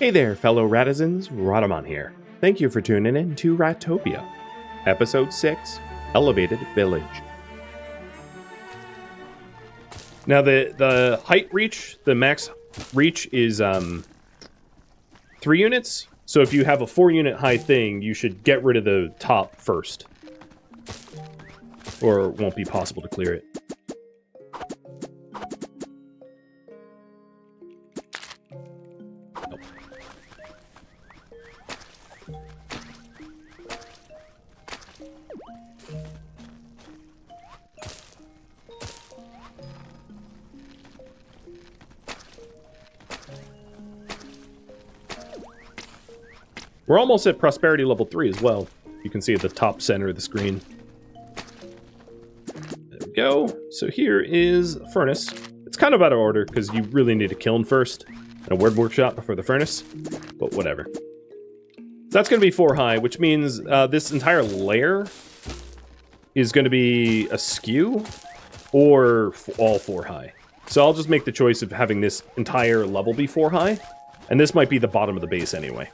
Hey there, fellow Ratizens, Rhadamant here. Thank you for tuning in to Ratopia, Episode 6, Elevated Village. Now the height reach, the max reach is 3 units, so if you have a 4-unit high thing, you should get rid of the top first. Or it won't be possible to clear it. We're almost at prosperity level 3 as well. You can see at the top center of the screen. There we go. So here is a furnace. It's kind of out of order because you really need a kiln first and a word workshop before the furnace, but whatever. So that's going to be 4 high, which means this entire layer is going to be askew or all 4 high. So I'll just make the choice of having this entire level be 4 high, and this might be the bottom of the base anyway.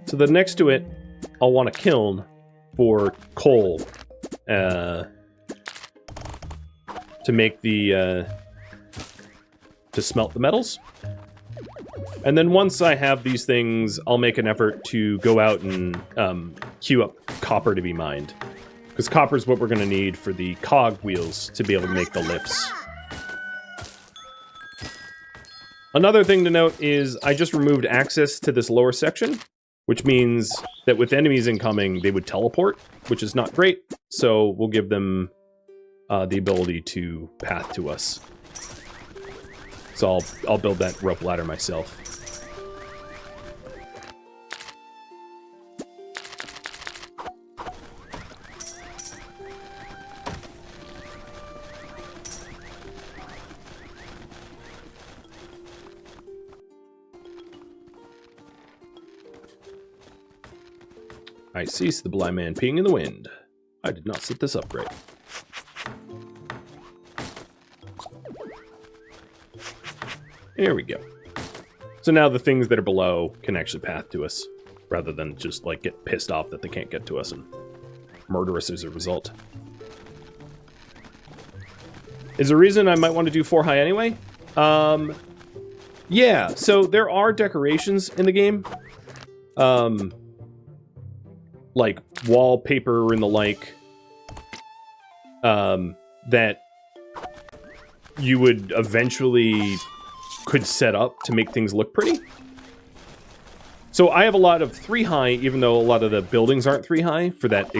So then next to it, I'll want a kiln for coal to make the to smelt the metals. And then once I have these things, I'll make an effort to go out and queue up copper to be mined, because copper is what we're going to need for the cog wheels to be able to make the lifts. Another thing to note is I just removed access to this lower section, which means that with enemies incoming, they would teleport, which is not great. So we'll give them the ability to path to us. So I'll build that rope ladder myself. I cease the blind man peeing in the wind. I did not set this up right. There we go. So now the things that are below can actually path to us, rather than just like get pissed off that they can't get to us and murder us as a result. Is there a reason I might want to do 4 high anyway? Yeah, so there are decorations in the game. Like wallpaper and the like, that you would eventually could set up to make things look pretty. So I have a lot of 3 high, even though a lot of the buildings aren't 3 high, for that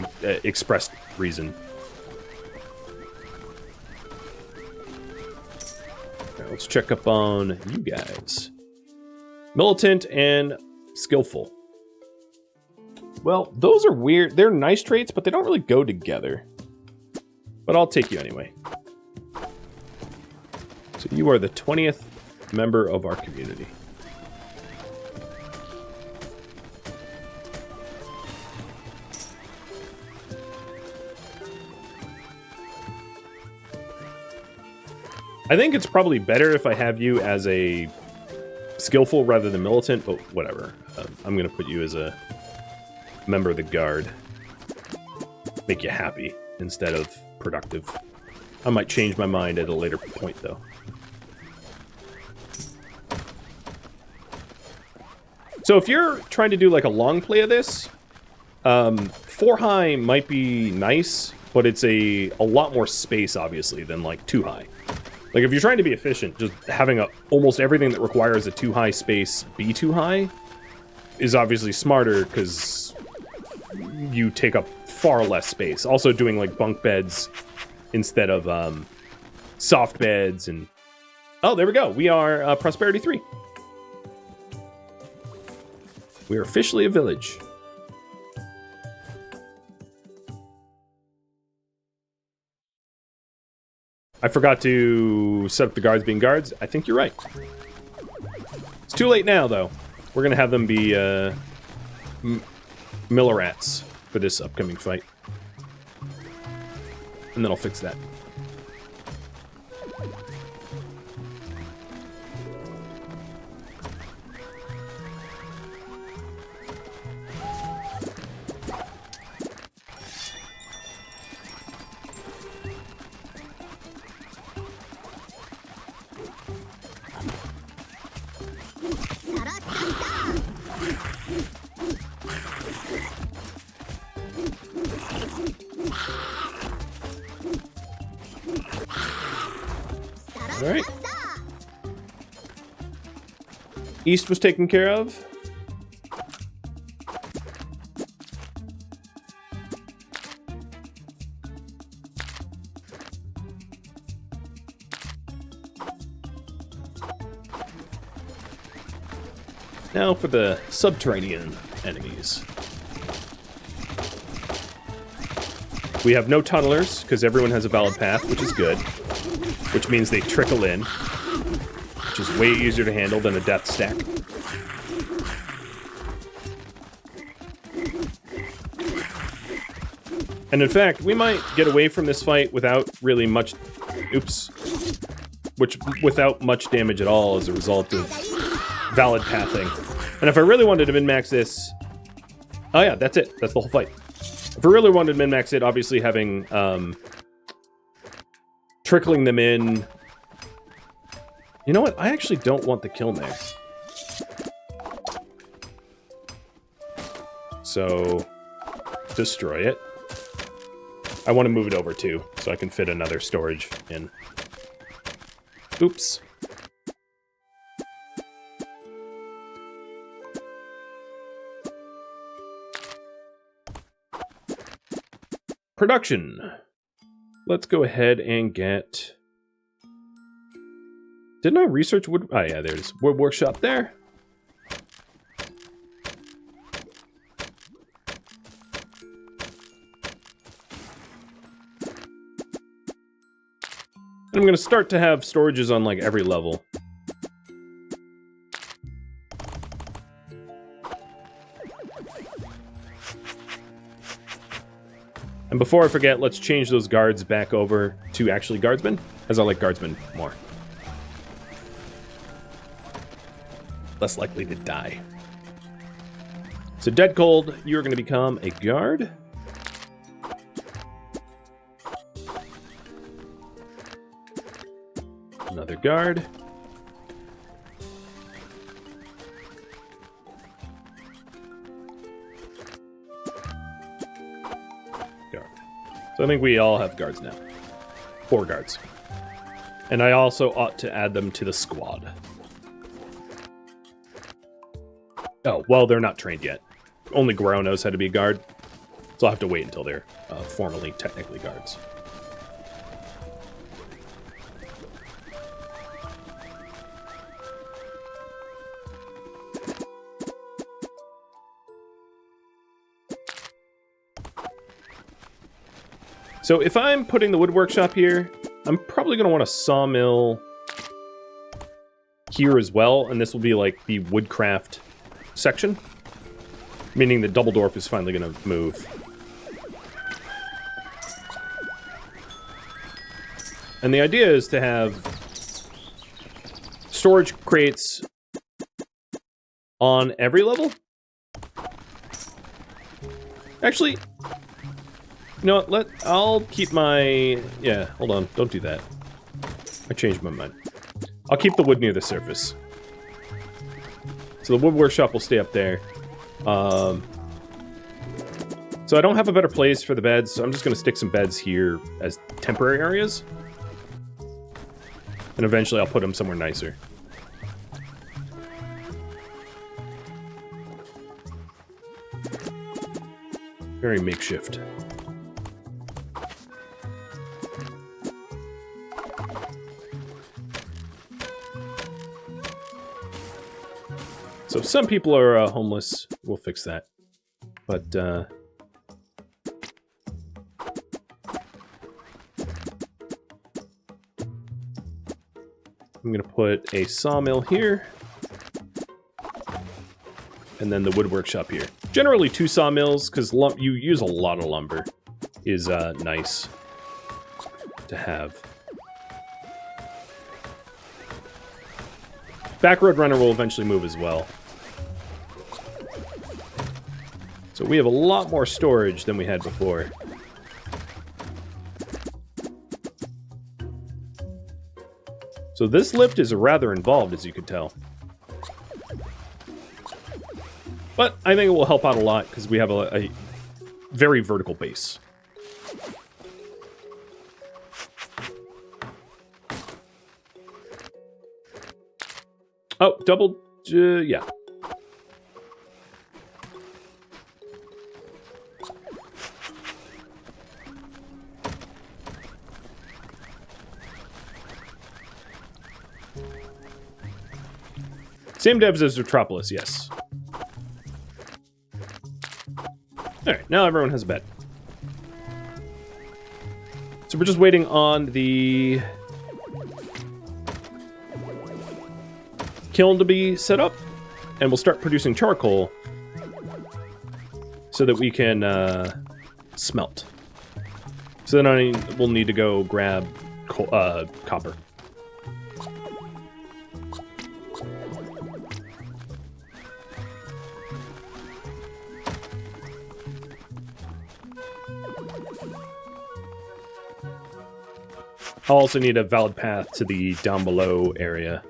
expressed reason. Right, let's check up on you guys. Militant and skillful. Well, those are weird. They're nice traits, but they don't really go together. But I'll take you anyway. So you are the 20th member of our community. I think it's probably better if I have you as a skillful rather than militant, but whatever. I'm going to put you as a member of the guard. Make you happy instead of productive. I might change my mind at a later point, though. So if you're trying to do like a long play of this, 4 high might be nice, but it's a lot more space, obviously, than like 2 high. Like if you're trying to be efficient, just having almost everything that requires a 2 high space be 2 high is obviously smarter, because you take up far less space. Also doing like bunk beds instead of soft beds and... Oh, there we go. We are Prosperity 3. We are officially a village. I forgot to set up the guards being guards. I think you're right. Too late now, though. We're gonna have them be miller rats for this upcoming fight. And then I'll fix that. Alright. East was taken care of. Now for the subterranean enemies. We have no tunnelers, because everyone has a valid path, which is good. Which means they trickle in, which is way easier to handle than a death stack. And in fact, we might get away from this fight without really much... Oops. Without much damage at all as a result of valid pathing. And if I really wanted to min-max this... Oh yeah, that's it. That's the whole fight. If I really wanted to min-max it, obviously having... trickling them in... You know what? I actually don't want the kiln there. So... destroy it. I want to move it over too, so I can fit another storage in. Oops. Production. Let's go ahead and get... Didn't I research wood... Oh yeah, there's wood workshop there. I'm going to start to have storages on, like, every level. And before I forget, let's change those guards back over to actually guardsmen, as I like guardsmen more. Less likely to die. So, Dead Cold, you're going to become a guard. Another guard. Guard. So I think we all have guards now. 4 guards. And I also ought to add them to the squad. Oh, well, they're not trained yet. Only Guerrero knows how to be a guard. So I'll have to wait until they're formally, technically guards. So if I'm putting the wood workshop here, I'm probably going to want a sawmill here as well, and this will be like the woodcraft section, meaning the double dwarf is finally going to move. And the idea is to have storage crates on every level. Actually... You know what, I'll keep my... Yeah, hold on, don't do that. I changed my mind. I'll keep the wood near the surface. So the wood workshop will stay up there. So I don't have a better place for the beds, so I'm just going to stick some beds here as temporary areas. And eventually I'll put them somewhere nicer. Very makeshift. So some people are homeless. We'll fix that. But, I'm going to put a sawmill here. and then the wood workshop here. Generally 2 sawmills, because you use a lot of lumber, is nice to have. Backroad Runner will eventually move as well. So we have a lot more storage than we had before. So this lift is rather involved, as you could tell. But I think it will help out a lot, because we have a very vertical base. Oh, double, yeah. Same devs as Ratopia, yes. Alright, now everyone has a bed. So we're just waiting on the kiln to be set up, and we'll start producing charcoal so that we can smelt. So then we'll need to go grab copper. I'll also need a valid path to the down below area.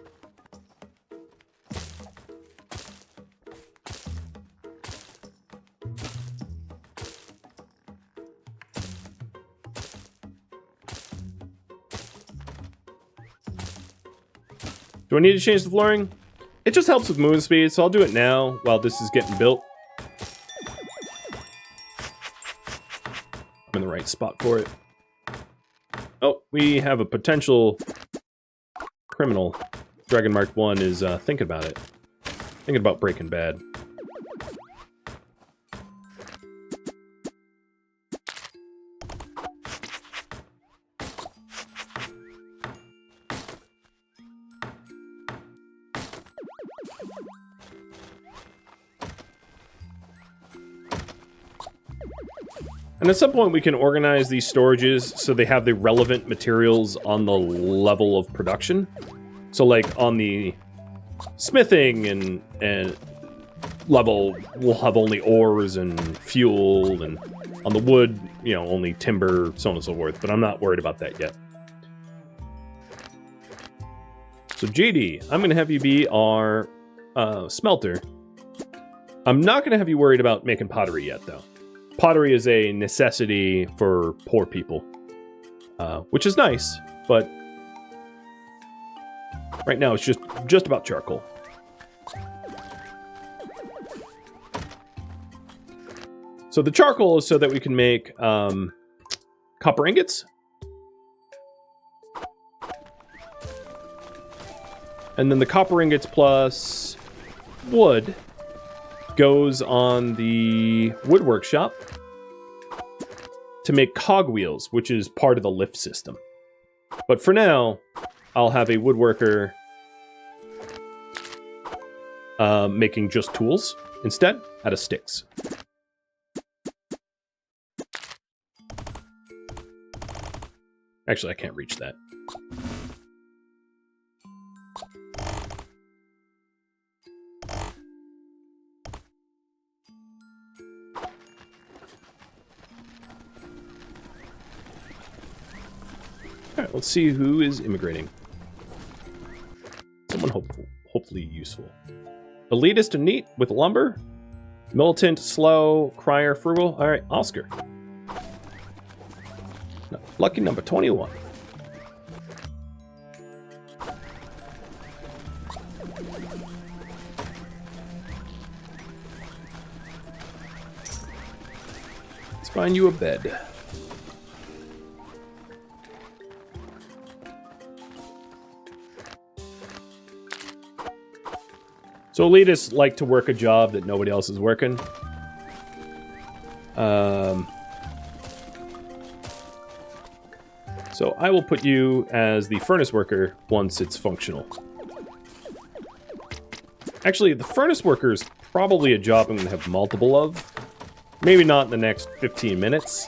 Do I need to change the flooring? It just helps with movement speed, so I'll do it now while this is getting built. I'm in the right spot for it. Oh, we have a potential criminal. Dragon Mark 1 is thinking about it. Thinking about Breaking Bad. And at some point we can organize these storages so they have the relevant materials on the level of production. So like on the smithing and level, we'll have only ores and fuel, and on the wood, you know, only timber, so on and so forth. But I'm not worried about that yet. So JD, I'm going to have you be our smelter. I'm not going to have you worried about making pottery yet, though. Pottery is a necessity for poor people, which is nice, but right now it's just about charcoal. So the charcoal is so that we can make copper ingots. And then the copper ingots plus wood goes on the wood workshop to make cogwheels, which is part of the lift system. But for now, I'll have a woodworker making just tools instead out of sticks. Actually, I can't reach that. Alright, let's see who is immigrating. Someone hopefully useful. Elitist and neat with lumber. Militant, slow, crier, frugal. Alright, Oscar. No, lucky number 21. Let's find you a bed. So elitists like to work a job that nobody else is working. So I will put you as the furnace worker once it's functional. Actually, the furnace worker is probably a job I'm going to have multiple of. Maybe not in the next 15 minutes.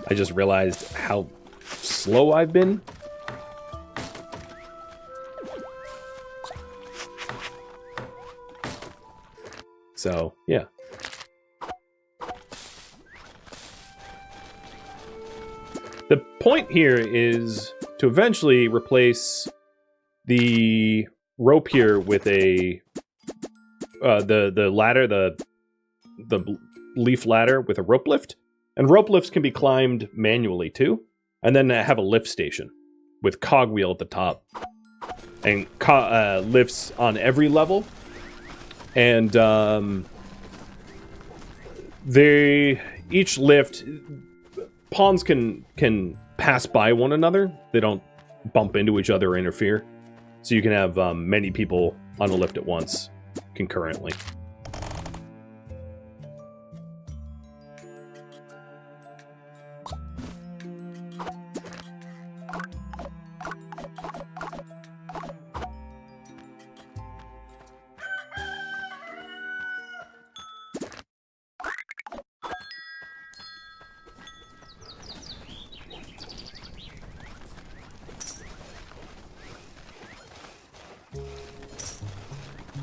I just realized how slow I've been. So, yeah. The point here is to eventually replace the rope here with a the ladder, the leaf ladder with a rope lift, and rope lifts can be climbed manually too, and then have a lift station with cogwheel at the top and lifts on every level, and each lift, pawns can pass by one another. They don't bump into each other or interfere. So you can have many people on a lift at once, concurrently.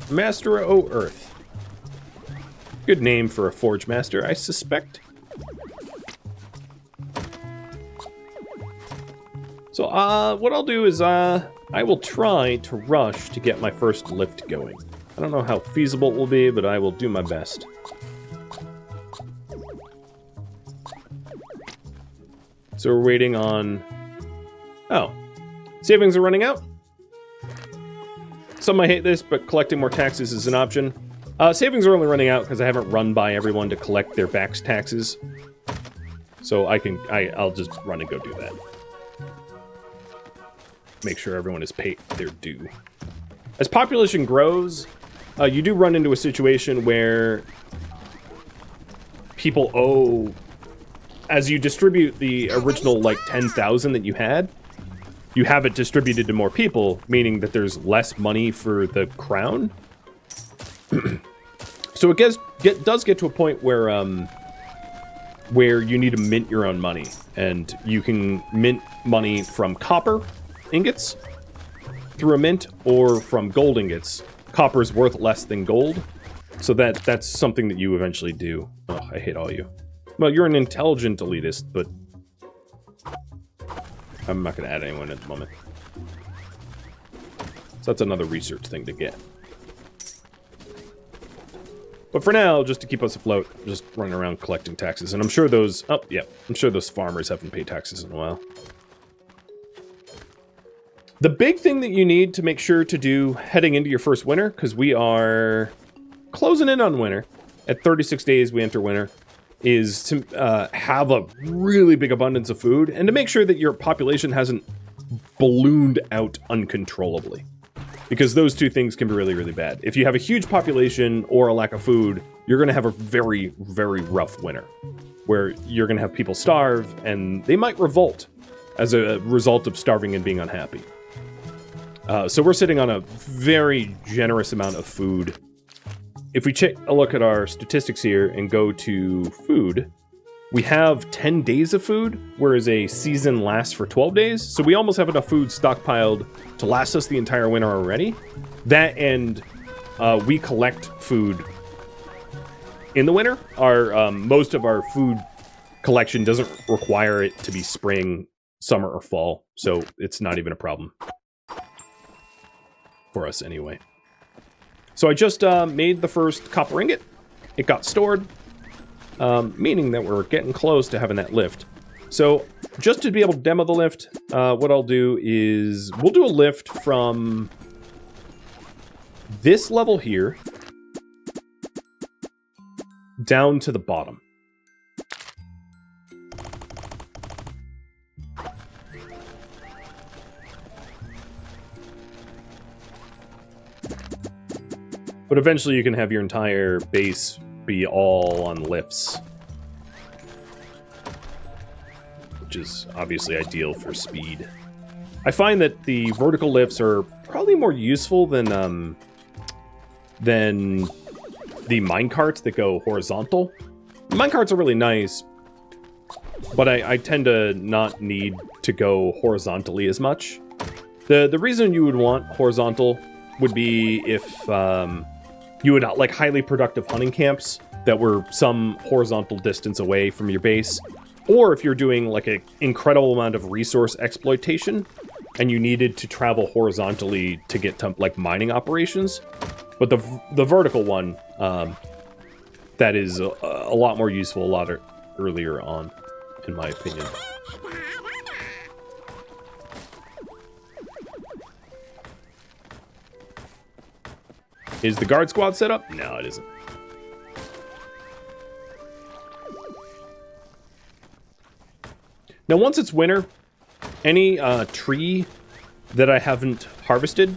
Master O Earth. Good name for a Forge Master, I suspect. So, what I'll do is, I will try to rush to get my first lift going. I don't know how feasible it will be, but I will do my best. So we're waiting on... Oh. Savings are running out. Some might hate this, but collecting more taxes is an option. Savings are only running out because I haven't run by everyone to collect their back taxes. So I'll just run and go do that. Make sure everyone is paid their due. As population grows, you do run into a situation where people owe... As you distribute the original, like, 10,000 that you had, you have it distributed to more people, meaning that there's less money for the crown. So it does get to a point where you need to mint your own money, and you can mint money from copper ingots through a mint, or from gold ingots. Copper is worth less than gold, so that's something that you eventually do. Oh, I hate all you. Well, you're an intelligent elitist, but I'm not going to add anyone at the moment. So that's another research thing to get. But for now, just to keep us afloat, just running around collecting taxes. And I'm sure those... Oh, yeah. I'm sure those farmers haven't paid taxes in a while. The big thing that you need to make sure to do heading into your first winter, because we are closing in on winter. At 36 days, we enter winter. Is to have a really big abundance of food, and to make sure that your population hasn't ballooned out uncontrollably. Because those two things can be really, really bad. If you have a huge population or a lack of food, you're going to have a very, very rough winter. Where you're going to have people starve, and they might revolt as a result of starving and being unhappy. So we're sitting on a very generous amount of food. If we take a look at our statistics here and go to food, we have 10 days of food, whereas a season lasts for 12 days. So we almost have enough food stockpiled to last us the entire winter already. That, and we collect food in the winter. Most of our food collection doesn't require it to be spring, summer, or fall. So it's not even a problem. For us, anyway. So I just made the first copper ingot. It got stored, meaning that we're getting close to having that lift. So just to be able to demo the lift, what I'll do is we'll do a lift from this level here down to the bottom. But eventually you can have your entire base be all on lifts. Which is obviously ideal for speed. I find that the vertical lifts are probably more useful than the the minecarts that go horizontal. The minecarts are really nice, but I tend to not need to go horizontally as much. The reason you would want horizontal would be if you would like highly productive hunting camps that were some horizontal distance away from your base, or if you're doing like an incredible amount of resource exploitation and you needed to travel horizontally to get to like mining operations. But the vertical one, that is a lot more useful a lot earlier on, in my opinion. Is the guard squad set up? No, it isn't. Now, once it's winter, any tree that I haven't harvested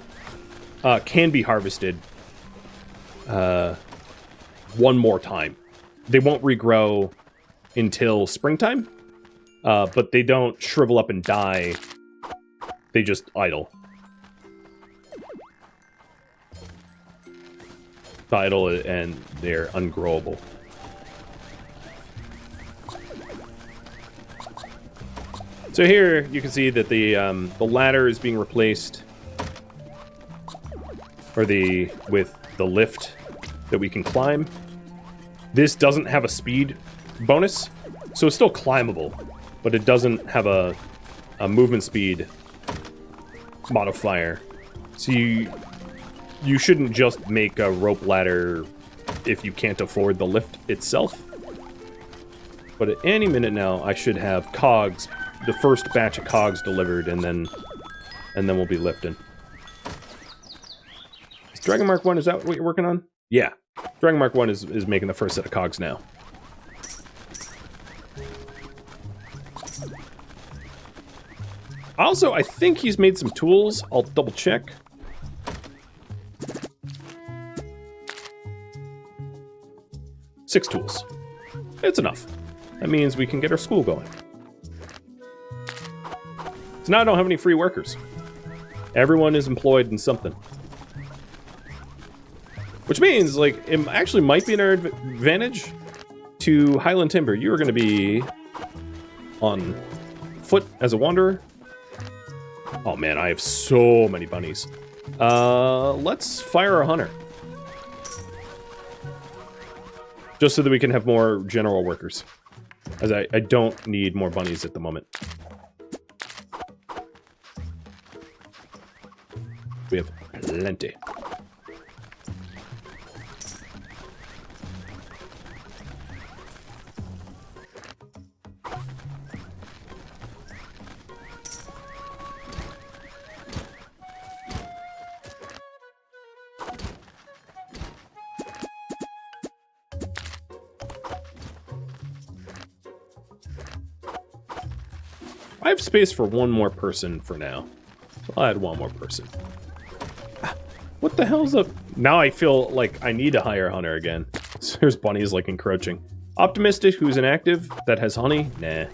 can be harvested one more time. They won't regrow until springtime, but they don't shrivel up and die. They just idle. Idle and they're ungrowable. So here you can see that the ladder is being replaced, or with the lift that we can climb. This doesn't have a speed bonus, so it's still climbable, but it doesn't have a movement speed modifier. So you shouldn't just make a rope ladder if you can't afford the lift itself. But at any minute now, I should have cogs, the first batch of cogs delivered, and then we'll be lifting. Is Dragon Mark 1, is that what you're working on? Yeah. Dragon Mark 1 is making the first set of cogs now. Also, I think he's made some tools. I'll double check. Six tools. It's enough. That means we can get our school going. So now I don't have any free workers. Everyone is employed in something. Which means, like, it actually might be an advantage to Highland Timber. You are going to be on foot as a wanderer. Oh man, I have so many bunnies. Let's fire a hunter. Just so that we can have more general workers. As I don't need more bunnies at the moment. We have plenty. I have space for one more person for now. So I'll add one more person. What the hell's up? Now I feel like I need to hire a hunter again. So there's bunnies like encroaching. Optimistic, who's inactive, that has honey? Nah.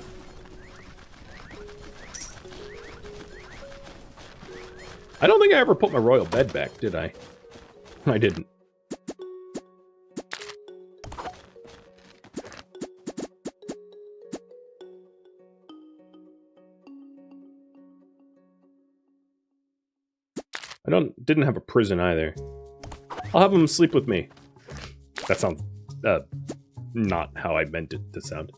I don't think I ever put my royal bed back, did I? I didn't. Didn't have a prison either. I'll have him sleep with me. That sounds, not how I meant it to sound.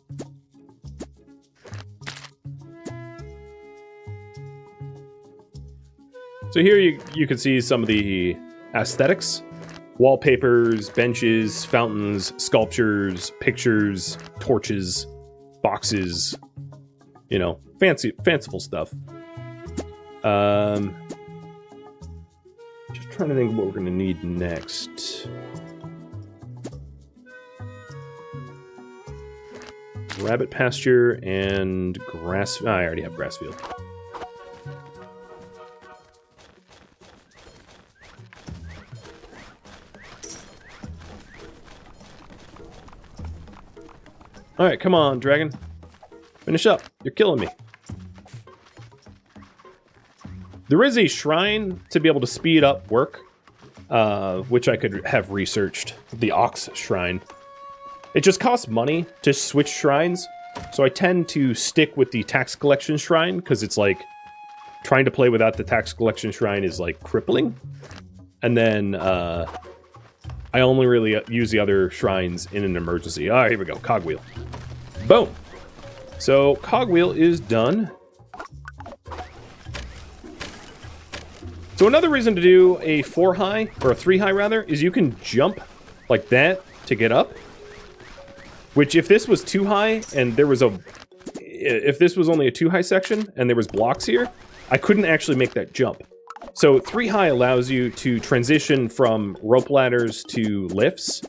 So here you can see some of the aesthetics. Wallpapers, benches, fountains, sculptures, pictures, torches, boxes. You know, fanciful stuff. Just trying to think of what we're going to need next. Rabbit pasture and grass. Oh, I already have grass field. Alright, come on, dragon. Finish up. You're killing me. There is a shrine to be able to speed up work. which I could have researched. The Ox Shrine. It just costs money to switch shrines, so I tend to stick with the tax collection shrine, because it's like, trying to play without the tax collection shrine is like crippling. And then I only really use the other shrines in an emergency. Ah, here we go, cogwheel. Boom. So cogwheel is done. So another reason to do a 4 high, or a 3 high rather, is you can jump like that to get up. Which, if this was 2 high, and there was if this was only a 2 high section, and there was blocks here, I couldn't actually make that jump. So 3 high allows you to transition from rope ladders to lifts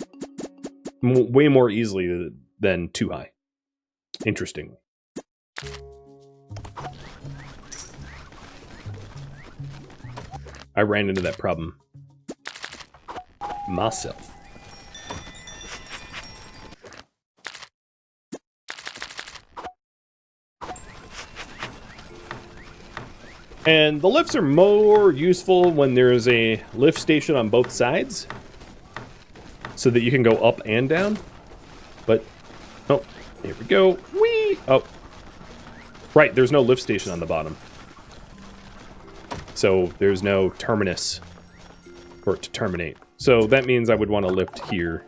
way more easily than 2 high. Interesting. I ran into that problem myself. And the lifts are more useful when there's a lift station on both sides, so that you can go up and down. But, oh, here we go. Whee! Oh. Right, there's no lift station on the bottom. So there's no terminus for it to terminate. So that means I would want to lift here.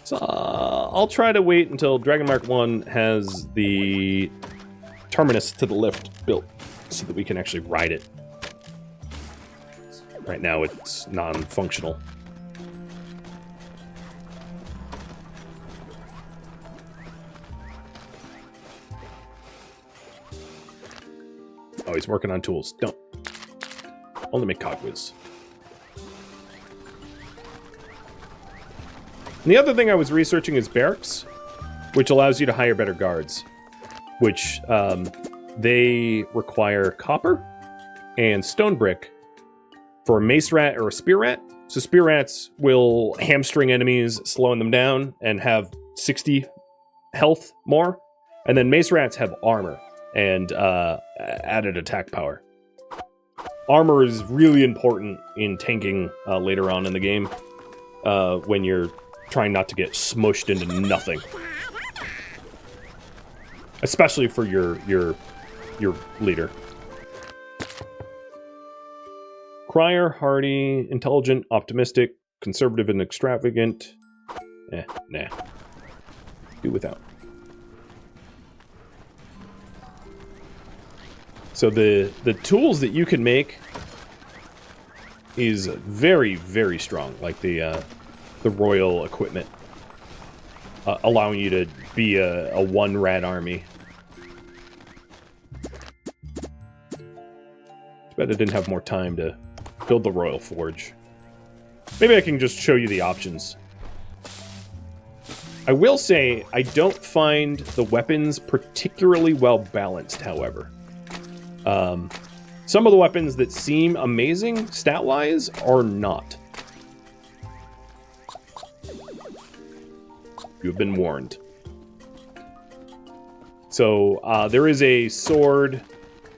So I'll try to wait until Dragon Mark 1 has the terminus to the lift built, so that we can actually ride it. Right now it's non-functional. Oh, he's working on tools. Don't. Only make cogwheels. And the other thing I was researching is barracks, which allows you to hire better guards, which they require copper and stone brick for a mace rat or a spear rat. So spear rats will hamstring enemies, slowing them down, and have 60 health more. And then mace rats have armor and added attack power. Armor is really important in tanking later on in the game, when you're trying not to get smushed into nothing. Especially for your leader. Crier, hardy, intelligent, optimistic, conservative, and extravagant. Nah. Do without. So the tools that you can make is very, very strong. Like the royal equipment, allowing you to be a one rat army. Too bad I didn't have more time to build the royal forge. Maybe I can just show you the options. I will say I don't find the weapons particularly well balanced, however. Some of the weapons that seem amazing stat-wise are not. You've been warned. So, there is a sword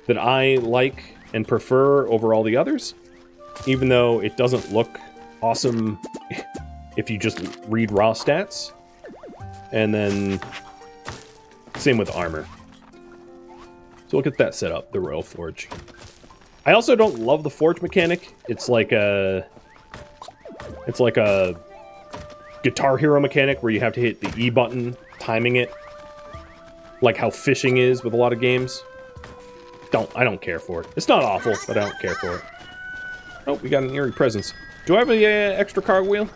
that I like and prefer over all the others, even though it doesn't look awesome if you just read raw stats. And then, same with armor. So we'll get that set up, the Royal Forge. I also don't love the forge mechanic. It's like a Guitar Hero mechanic where you have to hit the E button, timing it. Like how fishing is with a lot of games. I don't care for it. It's not awful, but I don't care for it. Oh, we got an eerie presence. Do I have an extra cartwheel?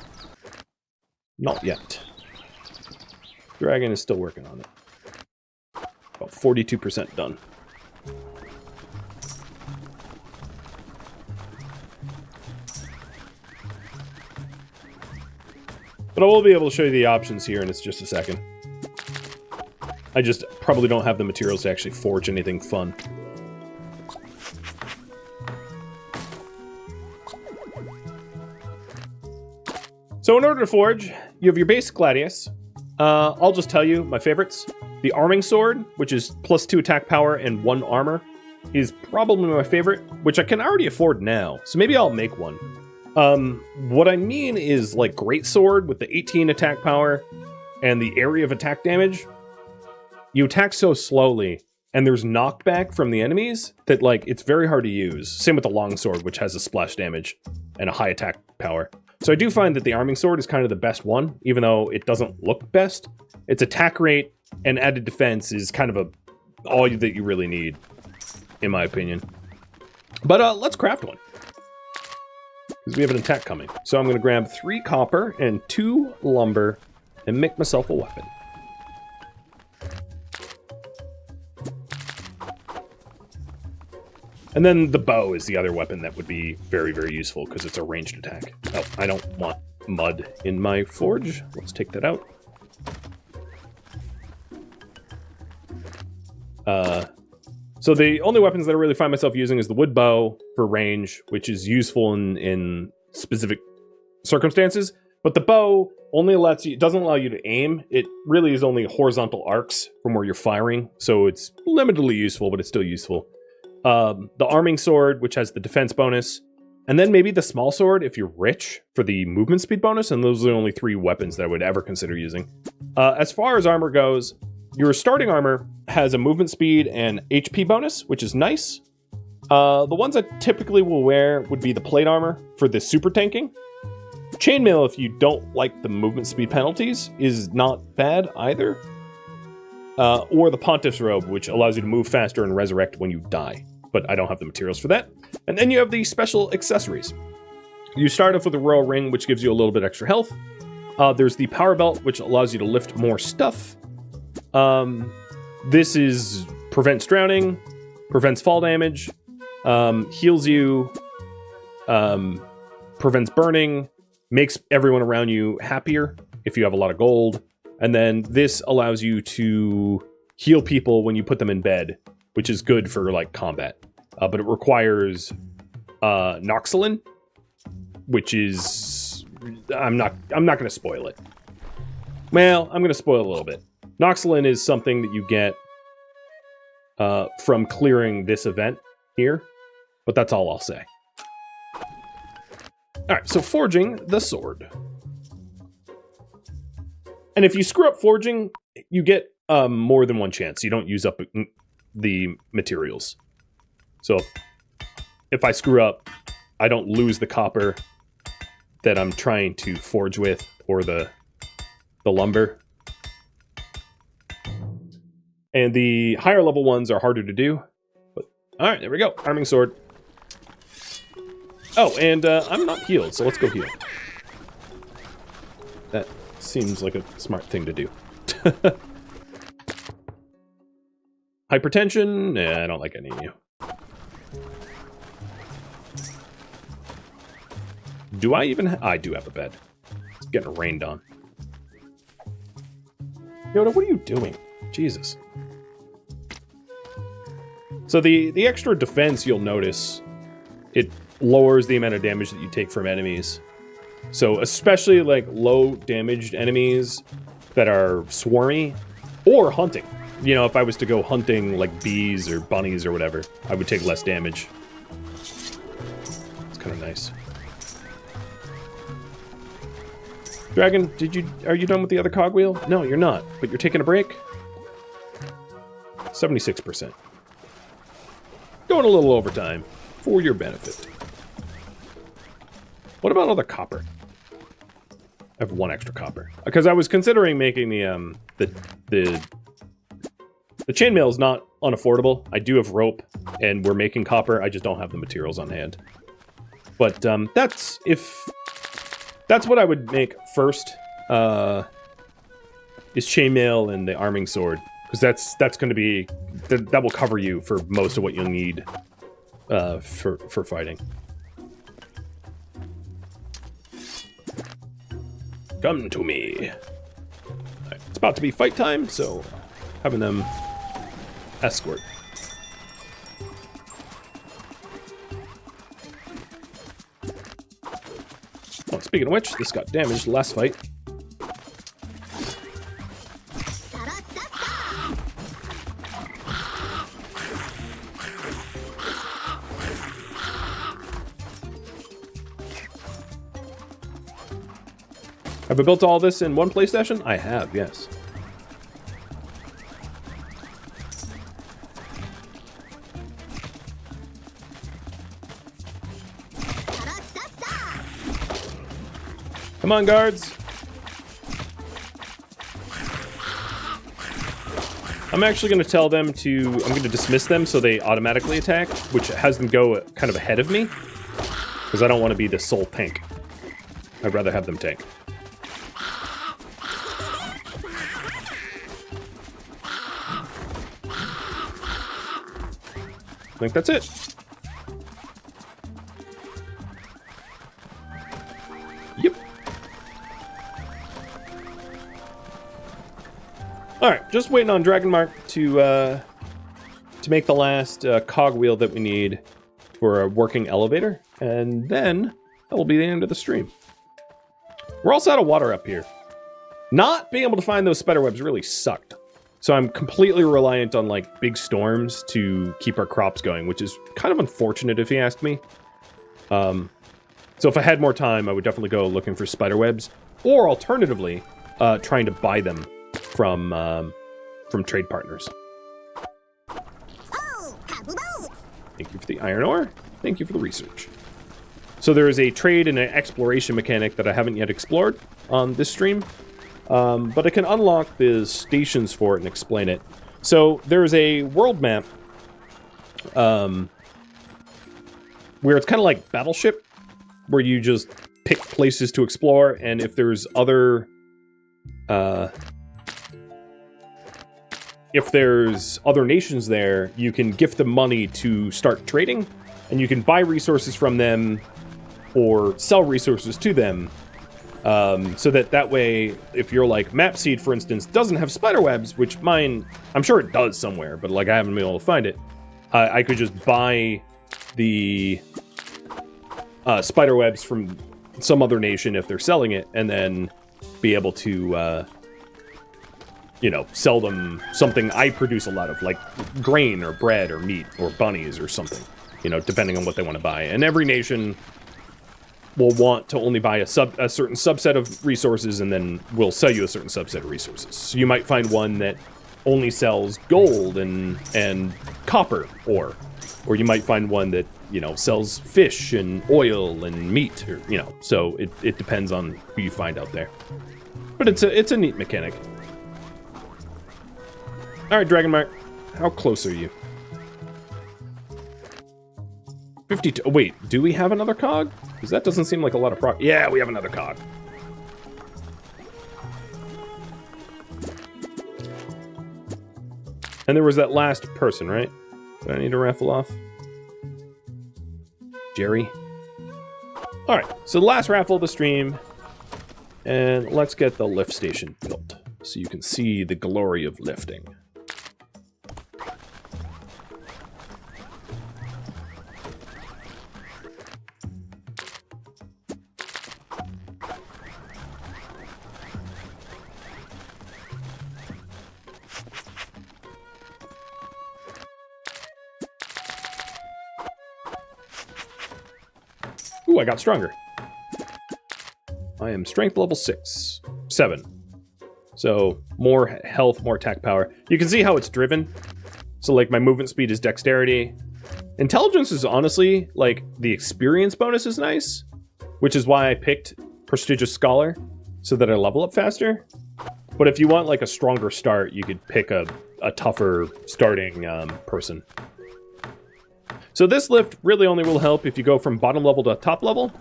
Not yet. Dragon is still working on it. About 42% done. But I will be able to show you the options here in just a second. I just probably don't have the materials to actually forge anything fun. So in order to forge, you have your base gladius. I'll just tell you my favorites. The arming sword, which is +2 attack power and 1 armor, is probably my favorite, which I can already afford now. So maybe I'll make one. What I mean is like greatsword with the 18 attack power and the area of attack damage. You attack so slowly, and there's knockback from the enemies that like it's very hard to use. Same with the longsword, which has a splash damage and a high attack power. So I do find that the arming sword is kind of the best one, even though it doesn't look best. Its attack rate and added defense is kind of all that you really need, in my opinion. But let's craft one, because we have an attack coming. So I'm going to grab 3 copper and 2 lumber and make myself a weapon. And then the bow is the other weapon that would be very, very useful because it's a ranged attack. Oh, I don't want mud in my forge. Let's take that out. So the only weapons that I really find myself using is the wood bow for range, which is useful in specific circumstances. But the bow only doesn't allow you to aim. It really is only horizontal arcs from where you're firing. So it's limitedly useful, but it's still useful. The arming sword, which has the defense bonus, and then maybe the small sword if you're rich for the movement speed bonus, and those are the only 3 weapons that I would ever consider using. As far as armor goes, your starting armor has a movement speed and HP bonus, which is nice. The ones I typically will wear would be the plate armor for the super tanking. Chainmail, if you don't like the movement speed penalties, is not bad either. Or the Pontiff's robe, which allows you to move faster and resurrect when you die. But I don't have the materials for that. And then you have the special accessories. You start off with a royal ring, which gives you a little bit extra health. There's the power belt, which allows you to lift more stuff. This prevents drowning, prevents fall damage, heals you, prevents burning, makes everyone around you happier if you have a lot of gold. And then this allows you to heal people when you put them in bed, which is good for like combat. But it requires Noxolin, which is I'm not going to spoil it. Well, I'm going to spoil a little bit. Noxolin is something that you get from clearing this event here, but that's all I'll say. All right, so forging the sword. And if you screw up forging, you get more than one chance. You don't use up the materials. So if I screw up, I don't lose the copper that I'm trying to forge with, or the lumber. And the higher level ones are harder to do. But all right, there we go. Arming sword. Oh, and I'm not healed, so let's go heal. That seems like a smart thing to do. Hypertension? Nah, I don't like any of you. Do I even I do have a bed. It's getting rained on. Yoda, what are you doing? Jesus. So the extra defense, you'll notice, it lowers the amount of damage that you take from enemies. So especially like low damaged enemies that are swarmy or hunting. You know, if I was to go hunting like bees or bunnies or whatever, I would take less damage. It's kind of nice. Dragon, are you done with the other cogwheel? No, you're not, but you're taking a break? 76%. Going a little overtime for your benefit. What about all the copper? I have 1 extra copper. Because I was considering making the chainmail is not unaffordable. I do have rope, and we're making copper. I just don't have the materials on hand. But that's what I would make first. Is chainmail and the arming sword, because that's going to be that will cover you for most of what you'll need for fighting. Come to me. Right, it's about to be fight time, so having them escort. Oh, speaking of which, this got damaged last fight. Have I built all this in one play session? I have, yes. Come on, guards. I'm actually going to tell them to... I'm going to dismiss them so they automatically attack, which has them go kind of ahead of me. Because I don't want to be the sole tank. I'd rather have them tank. I think that's it. Yep. Alright, just waiting on Dragonmark to make the last cogwheel that we need for a working elevator. And then that will be the end of the stream. We're also out of water up here. Not being able to find those spiderwebs really sucked. So I'm completely reliant on, like, big storms to keep our crops going, which is kind of unfortunate if you ask me. So if I had more time, I would definitely go looking for spiderwebs. Or alternatively, trying to buy them from trade partners. Thank you for the iron ore. Thank you for the research. So there is a trade and an exploration mechanic that I haven't yet explored on this stream. But I can unlock the stations for it and explain it. So there's a world map where it's kind of like Battleship, where you just pick places to explore, and if there's other nations there, you can gift them money to start trading, and you can buy resources from them or sell resources to them. So that way, if you're like Mapseed, for instance, doesn't have spiderwebs, which mine, I'm sure it does somewhere, but like I haven't been able to find it, I could just buy the spiderwebs from some other nation if they're selling it, and then be able to, you know, sell them something I produce a lot of, like grain or bread or meat or bunnies or something, you know, depending on what they want to buy. And every nation will want to only buy a certain subset of resources, and then will sell you a certain subset of resources. So you might find one that only sells gold and copper ore, or you might find one that, you know, sells fish and oil and meat, or, you know, so it depends on who you find out there. But it's a neat mechanic. All right, Dragonmark, how close are you? 52. Oh, wait, do we have another cog? Because that doesn't seem like a lot of progress. Yeah, we have another cog. And there was that last person, right? That I need to raffle off? Jerry? Alright, so the last raffle of the stream. And let's get the lift station built, so you can see the glory of lifting. Ooh, I got stronger. I am strength level 7. So more health, more attack power. You can see how it's driven. So like my movement speed is dexterity. Intelligence is honestly, like, the experience bonus is nice, which is why I picked Prestigious Scholar, so that I level up faster. But if you want like a stronger start, you could pick a tougher starting person. So this lift really only will help if you go from bottom level to top level,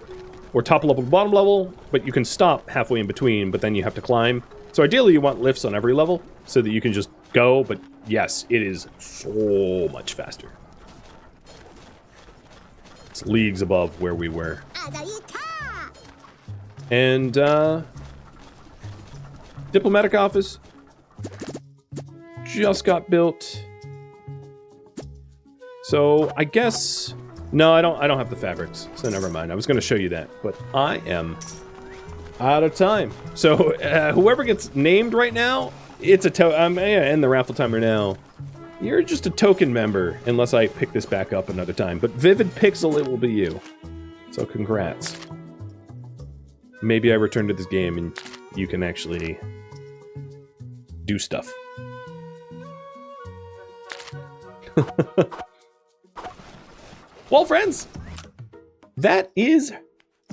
or top level to bottom level, but you can stop halfway in between, but then you have to climb. So ideally you want lifts on every level, so that you can just go, but yes, it is so much faster. It's leagues above where we were. And, diplomatic office just got built. So I guess, no, I don't have the fabrics, so never mind. I was going to show you that, but I am out of time. So whoever gets named right now, it's a I'm gonna end the raffle timer now. You're just a token member, unless I pick this back up another time. But Vivid Pixel, it will be you. So congrats. Maybe I return to this game and you can actually do stuff. Well, friends, that is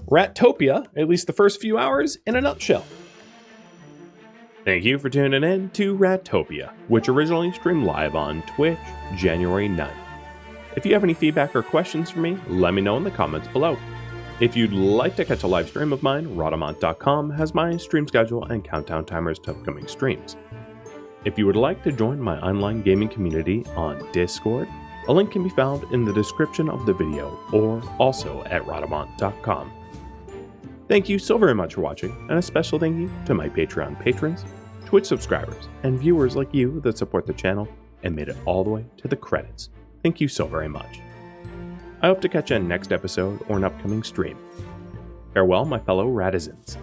Ratopia, at least the first few hours, in a nutshell. Thank you for tuning in to Ratopia, which originally streamed live on Twitch January 9th. If you have any feedback or questions for me, let me know in the comments below. If you'd like to catch a live stream of mine, Rhadamant.com has my stream schedule and countdown timers to upcoming streams. If you would like to join my online gaming community on Discord, a link can be found in the description of the video or also at Rhadamant.com. Thank you so very much for watching, and a special thank you to my Patreon patrons, Twitch subscribers, and viewers like you that support the channel and made it all the way to the credits. Thank you so very much. I hope to catch you in next episode or an upcoming stream. Farewell, my fellow Radizens.